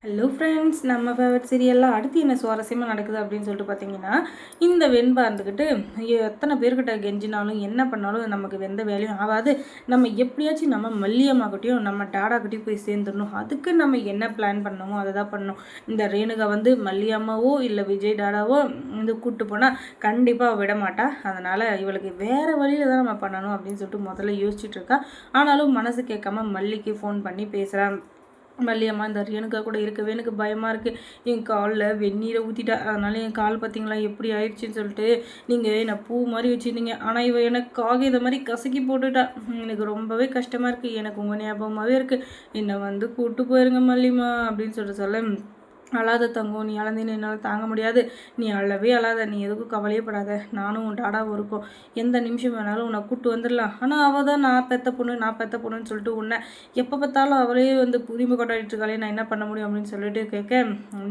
Hello friends, நம்ம favourite சீரியல்லாம் அடுத்து என்ன சுவாரஸ்யமாக நடக்குது அப்படின்னு சொல்லிட்டு பார்த்தீங்கன்னா, இந்த வெண்பா இருந்துக்கிட்டு எத்தனை பேர்கிட்ட கெஞ்சினாலும் என்ன பண்ணாலும் நமக்கு எந்த வேலையும் ஆகாது. நம்ம எப்படியாச்சும் நம்ம மல்லியம்மாக்கிட்டையும் நம்ம டாடாக்கிட்டையும் போய் சேர்ந்துடணும். அதுக்கு நம்ம என்ன பிளான் பண்ணணுமோ அதை தான் பண்ணணும். இந்த ரேணுகா வந்து மல்லியம்மாவோ இல்லை விஜய் டாடாவோ வந்து கூப்பிட்டு போனால் கண்டிப்பாக விட மாட்டா. அதனால் இவளுக்கு வேறு வழியில் தான் நம்ம பண்ணணும் அப்படின்னு சொல்லிட்டு முதல்ல யோசிச்சுட்டு இருக்கா. ஆனாலும் மனசு கேட்காம மல்லிக்கு ஃபோன் பண்ணி பேசுகிறான். மல்லியம்மா இந்த ரேணுகா கூட இருக்கவே எனக்கு பயமாக இருக்குது. என் காலில் வெந்நீரை ஊற்றிட்டா. அதனால் என் கால் பார்த்தீங்களா எப்படி ஆயிடுச்சுன்னு சொல்லிட்டு நீங்கள் என்னை பூ மாதிரி வச்சுருந்தீங்க. ஆனால் இவ எனக்காக இதை மாதிரி கசக்கி போட்டுட்டா. எனக்கு ரொம்பவே கஷ்டமாக இருக்குது. எனக்கு உங்கள் ஞாபகமாகவே இருக்குது. என்னை வந்து கூப்பிட்டு போயிருங்க மல்லிம்மா அப்படின்னு சொல்ல அழாத தங்கம், நீ அழந்தின்னு என்னால் தாங்க முடியாது. நீ அழவே அழாத, நீ எதுக்கும் கவலையே படாத. நானும் உன் டாடாவும் இருக்கோம். எந்த நிமிஷம் வேணாலும் உன்னை கூப்பிட்டு வந்துடலாம். ஆனால் அவள் தான் நான் பெத்த பொண்ணுன்னு சொல்லிட்டு உன்னை எப்போ பார்த்தாலும் அவளே வந்து உரிமை கொண்டாடிட்டு இருக்காளே, நான் என்ன பண்ண முடியும் அப்படின்னு சொல்லிட்டு கேட்க,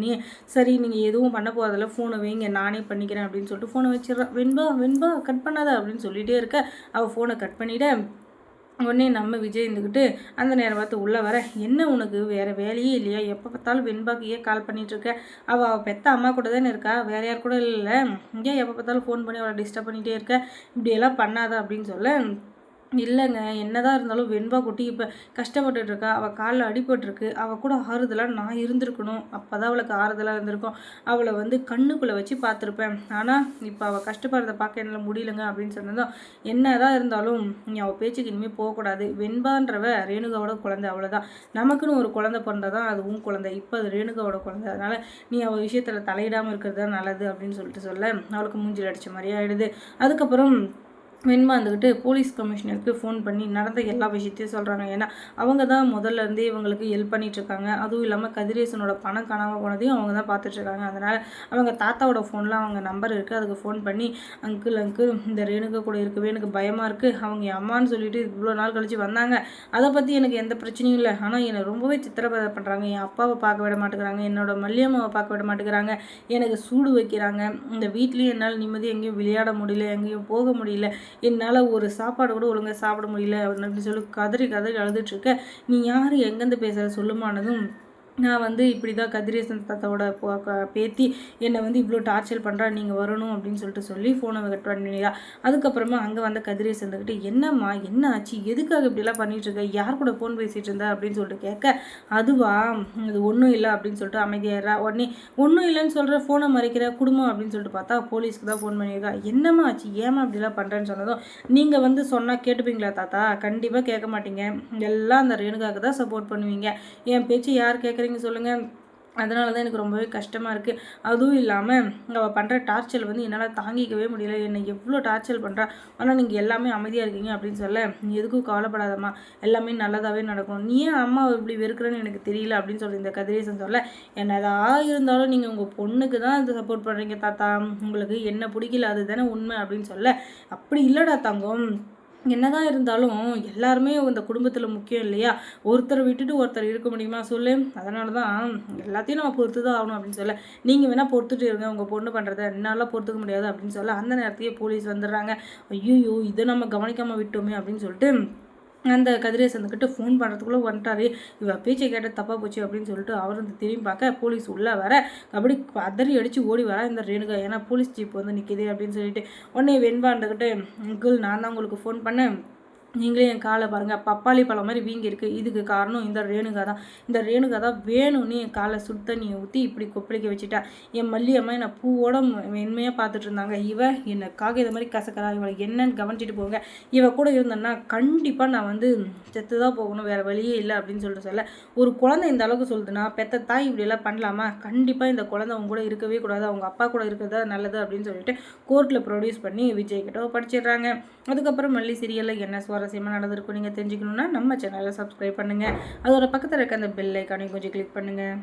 நீ சரி நீங்கள் எதுவும் பண்ண போகிறதில்ல, ஃபோனை வைங்க, நானே பண்ணிக்கிறேன் அப்படின்னு சொல்லிட்டு ஃபோனை வச்சிடறான். வெண்பா கட் பண்ணாத அப்படின்னு சொல்லிகிட்டே இருக்க அவள் ஃபோனை கட் பண்ணிவிட உடனே நம்ம விஜய் இருந்துக்கிட்டு அந்த நேரம் பார்த்து உள்ளே வர, என்ன உனக்கு வேறு வேலையே இல்லையா? எப்போ பார்த்தாலும் வெண்பாக்கு ஏன் கால் பண்ணிகிட்ருக்க? அவள் பெத்த அம்மா கூட தானே இருக்கா, வேறு யார் கூட இல்லை. ஏன் எப்போ பார்த்தாலும் ஃபோன் பண்ணி அவளை டிஸ்டர்ப் பண்ணிகிட்டே இருக்க? இப்படியெல்லாம் பண்ணாத அப்படின்னு சொல்ல, இல்லைங்க, என்னதான் இருந்தாலும் வெண்பா குட்டி இப்போ கஷ்டப்பட்டுட்ருக்கா. அவள் காலில் அடிபட்டிருக்கு. அவள் கூட ஆறுதலாக நான் இருந்திருக்கணும். அப்போ தான் அவளுக்கு ஆறுதலாக இருந்திருக்கும். அவளை வந்து கண்ணுக்குள்ளே வச்சு பார்த்துருப்பேன். ஆனால் இப்போ அவள் கஷ்டப்படுறத பார்க்க என்னால் முடியலங்க அப்படின்னு சொன்னதும், என்னதான் இருந்தாலும் நீ அவள் பேச்சுக்கு இனிமேல் போகக்கூடாது. வெண்பான்றவ ரேணுகாவோட குழந்தை, அவ்வளோதான். நமக்குன்னு ஒரு குழந்தை பிறந்தால் தான் அது உன் குழந்தை. இப்போ அது ரேணுகாவோட குழந்தை. அதனால் நீ அவள் விஷயத்தில் தலையிடாமல் இருக்கிறது தான் நல்லது அப்படின்னு சொல்லிட்டு சொல்ல அவளுக்கு மூஞ்சில் அடித்த மாதிரி ஆகிடுது. அதுக்கப்புறம் வெண்பா வந்துக்கிட்டு போலீஸ் கமிஷனருக்கு ஃபோன் பண்ணி நடந்த எல்லா விஷயத்தையும் சொல்கிறாங்க. ஏன்னா அவங்க தான் முதல்ல இருந்தே இவங்களுக்கு ஹெல்ப் பண்ணிகிட்ருக்காங்க. அதுவும் இல்லாமல் கதிரேசனோட பணம் காணாமல் போனதையும் அவங்க தான் பார்த்துட்ருக்காங்க. அதனால் அவங்க தாத்தாவோட ஃபோனில் அவங்க நம்பர் இருக்குது. அதுக்கு ஃபோன் பண்ணி, அங்கிள் இந்த ரேணுகா கூட இருக்கவே எனக்கு பயமாக இருக்குது. அவங்க என் அம்மான்னு சொல்லிட்டு இவ்வளோ நாள் கழித்து வந்தாங்க. அதை பற்றி எனக்கு எந்த பிரச்சனையும் இல்லை. ஆனால் என்னை ரொம்பவே சித்திரவதை பண்ணுறாங்க. என் அப்பாவை பார்க்க விட மாட்டேங்கிறாங்க. என்னோட மல்லியம்மாவை பார்க்க விட மாட்டேங்கிறாங்க. எனக்கு சூடு வைக்கிறாங்க. இந்த வீட்லேயும் என்னால் நிம்மதி எங்கேயும் விளையாட முடியல, எங்கேயும் போக முடியல. என்னால் ஒரு சாப்பாடு கூட ஒழுங்காக சாப்பிட முடியல அப்படின்னு சொல்லி கதறி அழுதுட்ருக்க. நீ யார், எங்கேருந்து பேசுகிற சொல்லுமானதும், நான் வந்து இப்படி தான் கதிரேசன் தாத்தாவோட பேத்தி என்னை வந்து இவ்வளோ டார்ச்சர் பண்ணுறா, நீங்கள் வரணும் அப்படின்னு சொல்லி ஃபோனை கட் பண்ணிடா. அதுக்கப்புறமா அங்கே வந்த கதிரேசன் இருந்துக்கிட்டு, என்னம்மா என்ன ஆச்சு, எதுக்காக இப்படிலாம் பண்ணிகிட்ருக்க, யார் கூட ஃபோன் பேசிகிட்டு இருந்தா அப்படின்னு சொல்லிட்டு கேட்க, அதுவா இது ஒன்றும் இல்லை அப்படின்னு சொல்லிட்டு அமைதியாகிறா. உடனே ஒன்றும் இல்லைன்னு சொல்கிற, ஃபோனை மறைக்கிற, குடும்பம் அப்படின்னு சொல்லிட்டு பார்த்தா போலீஸ்க்கு தான் ஃபோன் பண்ணியிருக்கா. என்னம்மா ஆச்சு, ஏமா இப்படிலாம் பண்ணுறேன்னு சொன்னதும், நீங்கள் வந்து சொன்னால் கேட்டுப்பீங்களா தாத்தா? கண்டிப்பாக கேட்க மாட்டீங்க. எல்லாம் அந்த ரேணுகாவுக்கு தான் சப்போர்ட் பண்ணுவீங்க. என் பேச்சு யார் கேட்குறீங்க சொல்லுங்கள். அதனால தான் எனக்கு ரொம்பவே கஷ்டமாக இருக்குது. அதுவும் இல்லாமல் அவள் பண்ணுற டார்ச்சர் வந்து என்னால் தாங்கிக்கவே முடியல. என்னை எவ்வளோ டார்ச்சர் பண்ணுறா. ஆனால் நீங்கள் எல்லாமே அமைதியாக இருக்கீங்க அப்படின்னு சொல்ல, நீ எதுக்கும் கவலைப்படாதம்மா, எல்லாமே நல்லதாகவே நடக்கும். நீ ஏன் அம்மா இப்படி வெறுக்கிறேன்னு எனக்கு தெரியல அப்படின்னு சொல்லி இந்த கதிரேசன் சொல்ல, என்னதான் இருந்தாலும் நீங்கள் உங்கள் பொண்ணுக்கு தான் அது சப்போர்ட் பண்ணுறீங்க தாத்தா, உங்களுக்கு என்ன பிடிக்கல அதுதானே உண்மை அப்படின்னு சொல்ல, அப்படி இல்லைடா தங்கம், என்னதான் இருந்தாலும் எல்லாருமே இந்த குடும்பத்தில் முக்கியம் இல்லையா? ஒருத்தரை விட்டுட்டு ஒருத்தர் இருக்க முடியுமா சொல்லு? அதனால தான் எல்லாத்தையும் நம்ம பொறுத்து தான் ஆகணும் அப்படின்னு சொல்ல, நீங்கள் வேணால் பொறுத்துட்டு இருங்க, உங்கள் பொண்ணு பண்ணுறத என்னால் பொறுத்துக்க முடியாது அப்படின்னு சொல்ல, அந்த நேரத்தையே போலீஸ் வந்துடுறாங்க. ஐயோ இதை நம்ம கவனிக்காமல் விட்டோமே அப்படின்னு சொல்லிட்டு அந்த கதிரேசன்கிட்ட ஃபோன் பண்ணுறதுக்குள்ளே வந்துட்டாரு. இவள் பேச்சை கேட்ட தப்பாக போச்சு அப்படின்னு சொல்லிட்டு அவர் வந்து திரும்பி பார்க்க, போலீஸ் உள்ளே வர அப்படி பதறி அடித்து ஓடி வர இந்த ரேணுகா. ஏன்னா போலீஸ் ஜீப் வந்து நிற்கிது அப்படின்னு சொல்லிட்டு உடனே வெண்பாண்டுக்கிட்டு, அங்கிள் நான் தான் உங்களுக்கு ஃபோன் பண்ணேன், நீங்களே என் காலை பாருங்கள், பப்பாளி பழம் மாதிரி வீங்கி இருக்குது. இதுக்கு காரணம் இந்த ரேணுகா தான் வேணும்னு என் காலை சுடு தண்ணியை ஊற்றி இப்படி கொப்பளிக்க வச்சுட்டா. என் மல்லியம்மா என்னை பூவோட மென்மையாக பார்த்துட்டு இருந்தாங்க. இவ எனக்காக இதை மாதிரி கசக்கிறா, இவளை என்னன்னு கவனிச்சிட்டு போங்க. இவ கூட இருந்தேன்னா கண்டிப்பாக நான் வந்து செத்து தான் போகணும், வேறு வழியே இல்லை அப்படின்னு சொல்ல, ஒரு குழந்தை இந்த அளவுக்கு சொல்லுதுன்னா பெத்த தாய் இப்படியெல்லாம் பண்ணலாமா? கண்டிப்பாக இந்த குழந்தை அவங்க கூட இருக்கவே கூடாது, அவங்க அப்பா கூட இருக்கிறதா நல்லது அப்படின்னு சொல்லிட்டு கோர்ட்டில் ப்ரொடியூஸ் பண்ணி விஜய் கிட்ட படிச்சிடுறாங்க. அதுக்கப்புறம் மல்லி சீரியலில் என்ன சுவாரஸ்யமாக நடந்திருக்கும் நீங்கள் தெரிஞ்சுக்கணுன்னா நம்ம சேனலை சப்ஸ்கிரைப் பண்ணுங்கள். அதோட பக்கத்தில் இருக்க அந்த பெல் ஐக்கானையும் கொஞ்சம் கிளிக் பண்ணுங்கள்.